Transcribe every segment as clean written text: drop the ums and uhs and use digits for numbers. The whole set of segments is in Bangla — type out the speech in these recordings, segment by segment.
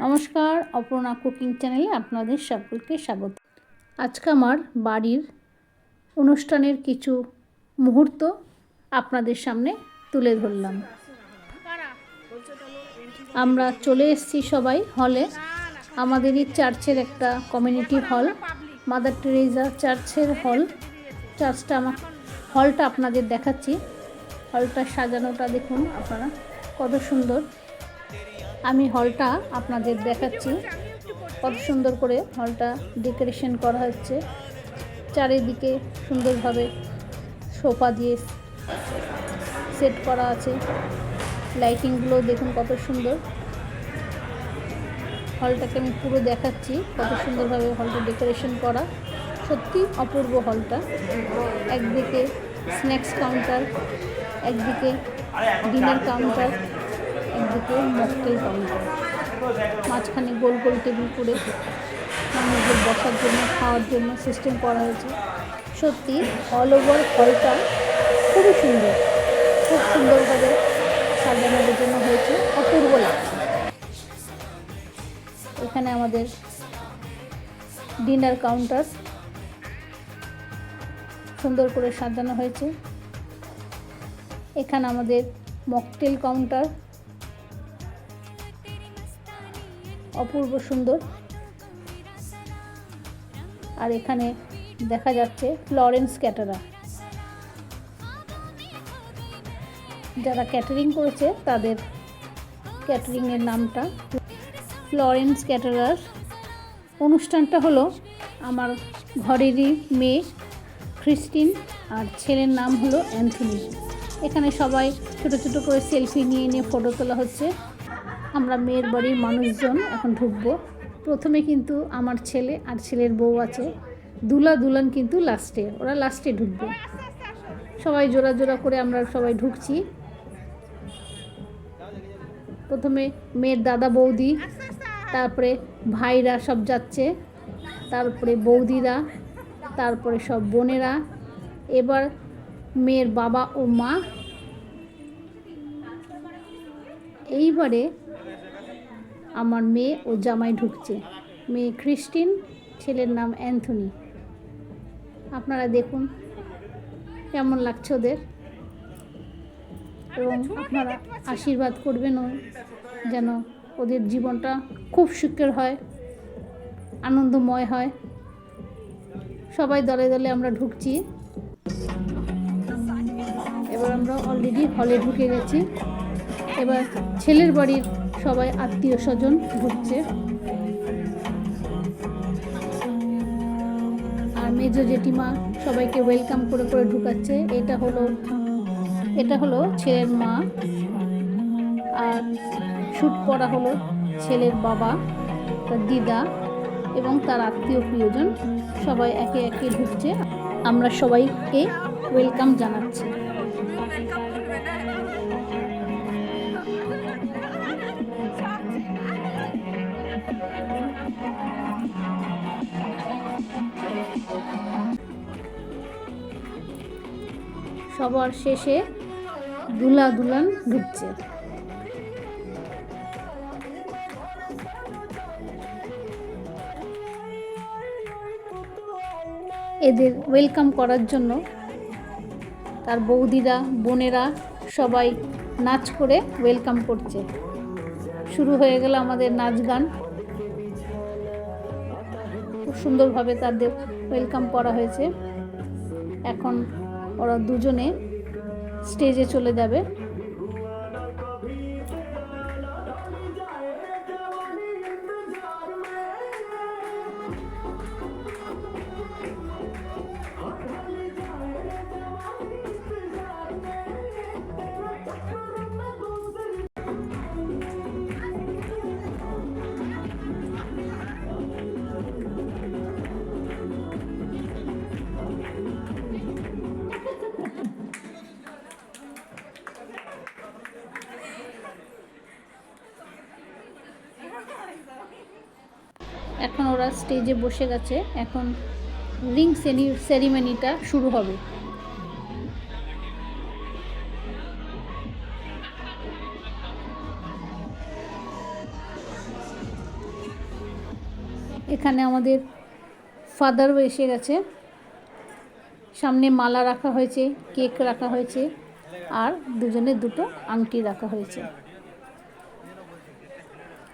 নমস্কার, অপর্ণা কুকিং চ্যানেলে আপনাদের সকলকে স্বাগত। আজকে আমার বাড়ির অনুষ্ঠানের কিছু মুহূর্ত আপনাদের সামনে তুলে ধরলাম। আমরা চলে এসেছি সবাই হলে। আমাদেরই চার্চের একটা কমিউনিটি হল, মাদার টেরেজা চার্চের হল। হলটা আপনাদের দেখাচ্ছি। হলটা সাজানোটা দেখুন আপনারা, কত সুন্দর। আমি হলটা আপনাদের দেখাচ্ছি, কত সুন্দর করে হলটা ডেকোরেশন করা হচ্ছে। চারিদিকে সুন্দরভাবে সোফা দিয়ে সেট করা আছে। লাইটিংগুলো দেখুন কত সুন্দর। হলটাকে আমি পুরো দেখাচ্ছি, কত সুন্দরভাবে হলটা ডেকোরেশন করা। সত্যি অপূর্ব হলটা। একদিকে স্ন্যাক্স কাউন্টার, একদিকে ডিনার কাউন্টার, একদিকে মকটেল কাউন্টার, মাঝখানে গোল গোল টেবিল করে মানুষদের বসার জন্য, খাওয়ার জন্য সিস্টেম করা হয়েছে। সত্যি অল ওভার হলটা খুবই সুন্দর, খুব সুন্দরভাবে সাজানোর জন্য হয়েছে, অপূর্ব লাগছে। এখানে আমাদের ডিনার কাউন্টার সুন্দর করে সাজানো হয়েছে। এখানে আমাদের মকটেল কাউন্টার, অপূর্ব সুন্দর। আর এখানে দেখা যাচ্ছে ফ্লোরেন্স ক্যাটারার, যারা ক্যাটারিং করেছে তাদের ক্যাটারিংয়ের নামটা ফ্লোরেন্স ক্যাটারার। অনুষ্ঠানটা হলো আমার ঘরেরই মেয়ে ক্রিস্টিন, আর ছেলের নাম হলো অ্যান্থনি। এখানে সবাই ছোট ছোট করে সেলফি নিয়ে নিয়ে ফটো তোলা হচ্ছে। আমরা মেয়ের বাড়ির মানুষজন এখন ঢুকবো। প্রথমে কিন্তু আমার ছেলে আর ছেলের বউ আছে, দুলা দুলান কিন্তু লাস্টে, ওরা লাস্টে ঢুকবে। সবাই জোড়া জোড়া করে আমরা সবাই ঢুকছি। প্রথমে মেয়ের দাদা বৌদি, তারপরে ভাইরা সব যাচ্ছে, তারপরে বৌদিরা, তারপরে সব বোনেরা, এবার মেয়ের বাবা ও মা। এইবারে আমার মেয়ে ও জামাই ঢুকছে। মেয়ে ক্রিস্টিন, ছেলের নাম অ্যান্থনি। আপনারা দেখুন কেমন লাগছে ওদের, এবং আপনারা আশীর্বাদ করবেন যেন ওদের জীবনটা খুব সুখের হয়, আনন্দময় হয়। সবাই দলে দলে আমরা ঢুকছি। এবার আমরা অলরেডি হলে ঢুকে গেছি। এবার ছেলের বাড়ির সবাই আত্মীয় স্বজন ঢুকছে, আর মেজ জেঠিমা সবাইকে ওয়েলকাম করে করে ঢুকাচ্ছে। এটা হলো ছেলের মা, আর শ্যুট করা হলো ছেলের বাবা, তার দিদা এবং তার আত্মীয় প্রিয়জন। সবাই একে একে ঢুকছে, আমরা সবাইকে ওয়েলকাম জানাচ্ছি। সবার শেষে দুলা দুলান ঢুকছে। এদের ওয়েলকাম করার জন্য তার বৌদিরা, বোনেরা সবাই নাচ করে ওয়েলকাম করছে। শুরু হয়ে গেল আমাদের নাচ গান। খুব সুন্দরভাবে তাদের ওয়েলকাম করা হয়েছে। এখন ওরা দুজনে স্টেজে চলে যাবে। এখন ওরা স্টেজে বসে গেছে। এখন রিং সেরিমনিটা শুরু হবে। এখানে আমাদের ফাদারও এসে গেছে। সামনে মালা রাখা হয়েছে, কেক রাখা হয়েছে, আর দুজনের দুটো আংটি রাখা হয়েছে।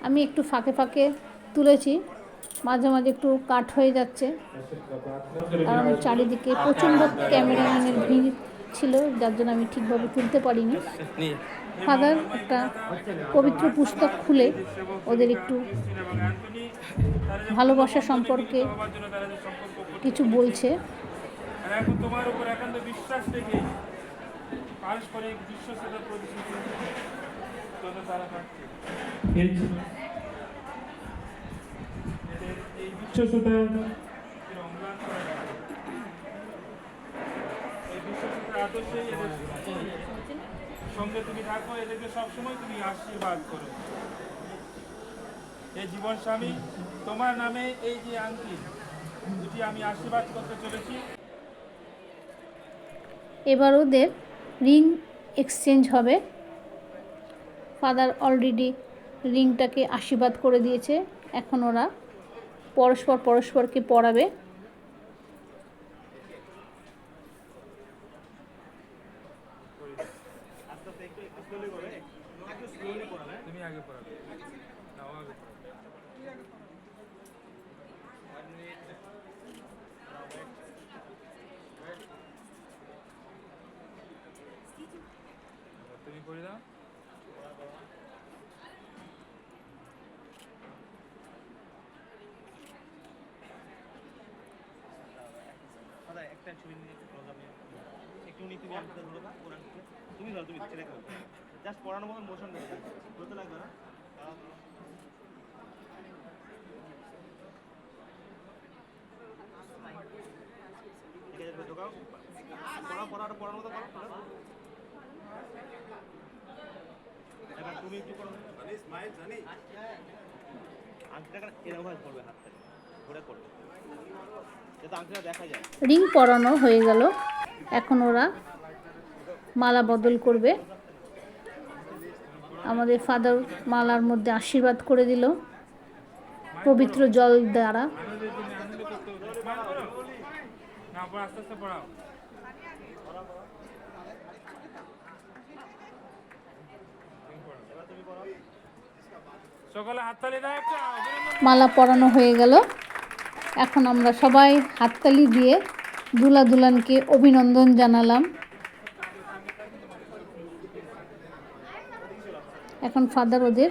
আমি একটু ফাঁকে ফাঁকে তুলেছি, মাঝে মাঝে একটু কাট হয়ে যাচ্ছে, কারণ চারিদিকে প্রচণ্ড ক্যামেরাম্যানের ভিড় ছিল, যার জন্য আমি ঠিকভাবে তুলতে পারিনি। ফাদার একটা পবিত্র পুস্তক খুলে ওদের একটু ভালোবাসা সম্পর্কে কিছু বলছে। এখন তোমার উপর একান্ত বিশ্বাস রেখে পারস্পরিক বিশ্বস্ততার প্রতিশ্রুতি তারা থাকছে। এই বিশ্বস্ততা অম্লান করা যায়, এই বিশ্বস্ততার আদর্শেই এদের সঙ্গে তুমি থাকো, এদেরকে সবসময় তুমি আশীর্বাদ করো। এই জীবন স্বামী, তোমার নামে এই যে আংটি দুটি আমি আশীর্বাদ করতে চলেছি। এবার ওদের রিং এক্সচেঞ্জ হবে। ফাদার অলরেডি রিংটাকে আশীর্বাদ করে দিয়েছে, এখন ওরা পরস্পর পরস্পরকে পরাবে। তুমি আগে পড়াবে, নাও আগে পড়াবে। তুমি করে দাও। একটা ছবি নিয়ে একটু নি তুমি আমি ধরো না কোরআন থেকে তুমি ধরো, তুমি ছেড়ে দাও, জাস্ট পড়ানোর মতো মোশন দেবে, বলতে লাগবে না। ঠিক আছে, ঢোকাও, পড়ানোর মতো করো। এবার তুমি একটু করো, আংটিটা এরকম ভাবে করবে, হাতটা ঘুরে করবে যাতে আংটিটা দেখা যায়। রিং পরানো হয়ে গেল, এখন ওরা মালা বদল করবে। আমাদের ফাদার মালার মধ্যে আশীর্বাদ করে দিল পবিত্র জল দ্বারা। আস্তে আস্তে পড়াও। সকলে হাততালি দাও একটা। মালা পরানো হয়ে গেল, এখন আমরা সবাই হাততালি দিয়ে দুলা দুলানকে অভিনন্দন জানালাম। এখন ফাদার ওদের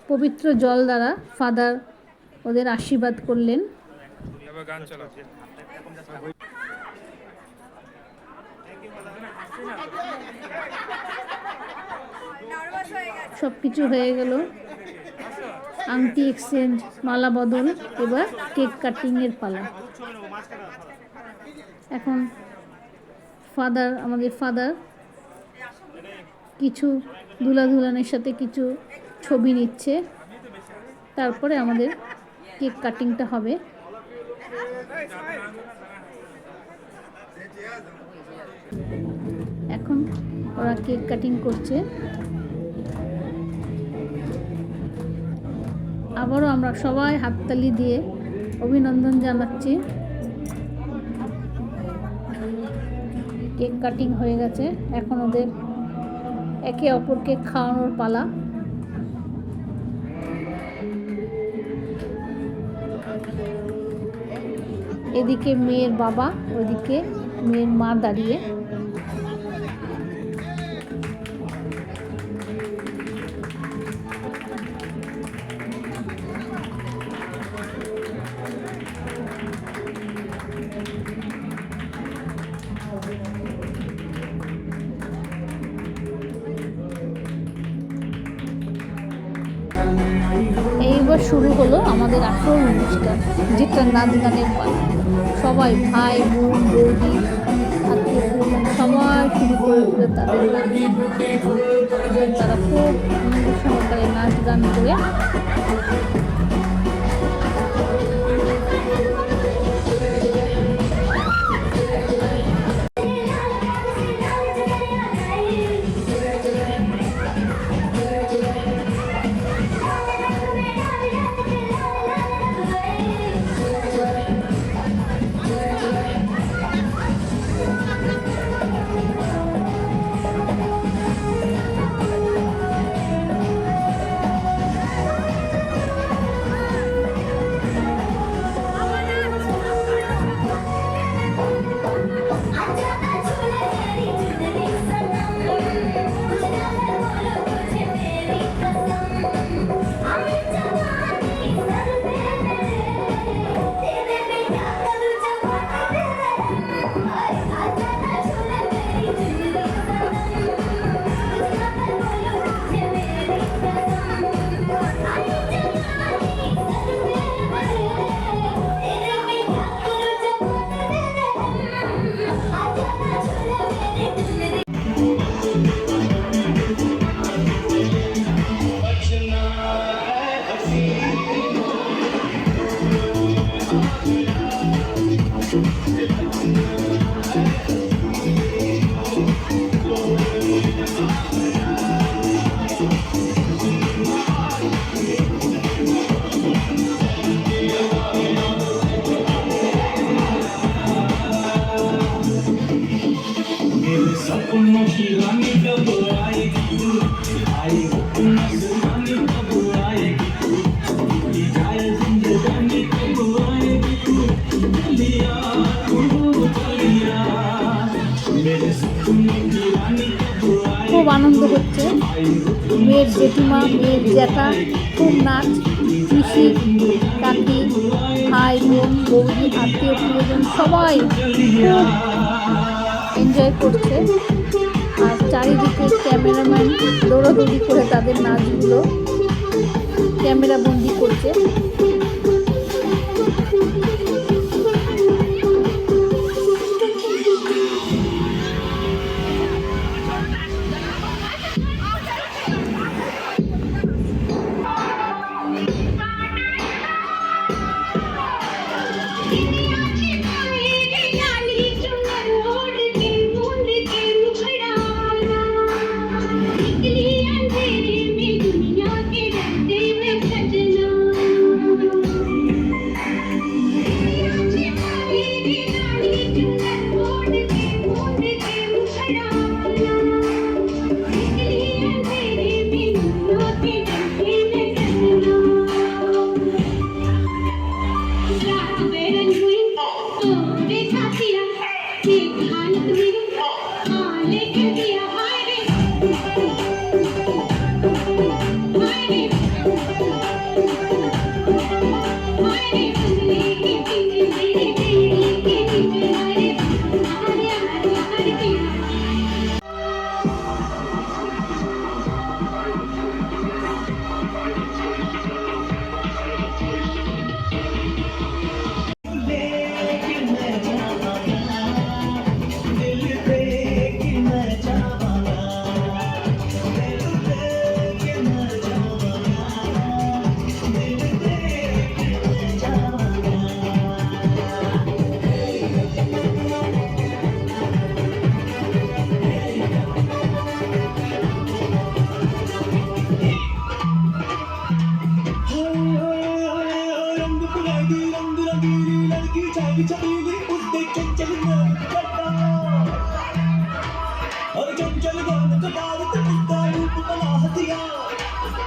পবিত্র জল দ্বারা ফাদার ওদের আশীর্বাদ করলেন। এবার গান চালাও। সব কিছু হয়ে গেল, আংটি এক্সচেঞ্জ, মালা বদল, এবার কেক কাটিংয়ের পালা। এখন আমাদের ফাদার কিছু দুলা দুলানের সাথে কিছু ছবি নিচ্ছে, তারপরে আমাদের কেক কাটিংটা হবে। এখন ওরা কেক কাটিং করছে। আবারও আমরা সবাই হাততালি দিয়ে অভিনন্দন জানাচ্ছি। কেক কাটিং হয়ে গেছে, এখন ওদের একে অপরকে খাওয়ানোর পালা। এদিকে মেয়ের বাবা, ওদিকে মেয়ের মা দাঁড়িয়ে। এইবার শুরু হলো আমাদের আসল অনুষ্ঠান, যেটা নাচ গানের পালা। সবাই ভাই বোন বৌদি আত্মীয় পরিজন সবাই শুরু করে দিল তাদের গান। তারা খুব আনন্দ সহকারে নাচ গান করে सपनों की रानी कब आएगी तू आएगी रानी कब आएगी तू जाए जिंदगानी कब आएगी तू लिया तू चलिया मेरे सपनों की रानी कब খুব আনন্দ হচ্ছে। মেয়ের জেঠিমা, মেয়ের জ্যাঠা খুব নাচ, পিসি, কাকি, ভাই, বোন, বৌদি, আত্মীয় প্রিয়জন সবাই খুব এনজয় করছে। আর চারিদিকে ক্যামেরাম্যান দৌড়াদৌড়ি করে তাদের নাচগুলো ক্যামেরা বন্দি করছে। और चंचल गान का भारत उसका रूप बना हथिया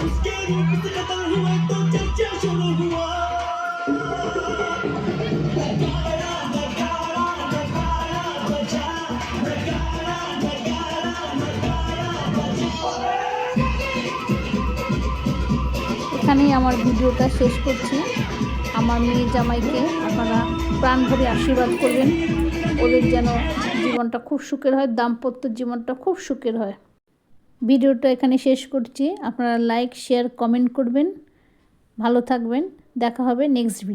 उसके रूप से कतल हुए तो चर्चा शुरू हुआ नगाड़ा नगाड़ा नगाड़ा बजा नगाड़ा नगाड़ा नगाड़ा बजा। এখানেই আমার ভিডিওটা শেষ করছি। আমার মেয়ে জামাইকে আপনারা প্রাণ ভরে আশীর্বাদ করবেন, ওদের যেন জীবনটা খুব সুখের হয়, দাম্পত্য জীবনটা খুব সুখের হয়। ভিডিওটা এখানে শেষ করছি। আপনারা লাইক, শেয়ার, কমেন্ট করবেন। ভালো থাকবেন। দেখা হবে নেক্সট ভিডিও।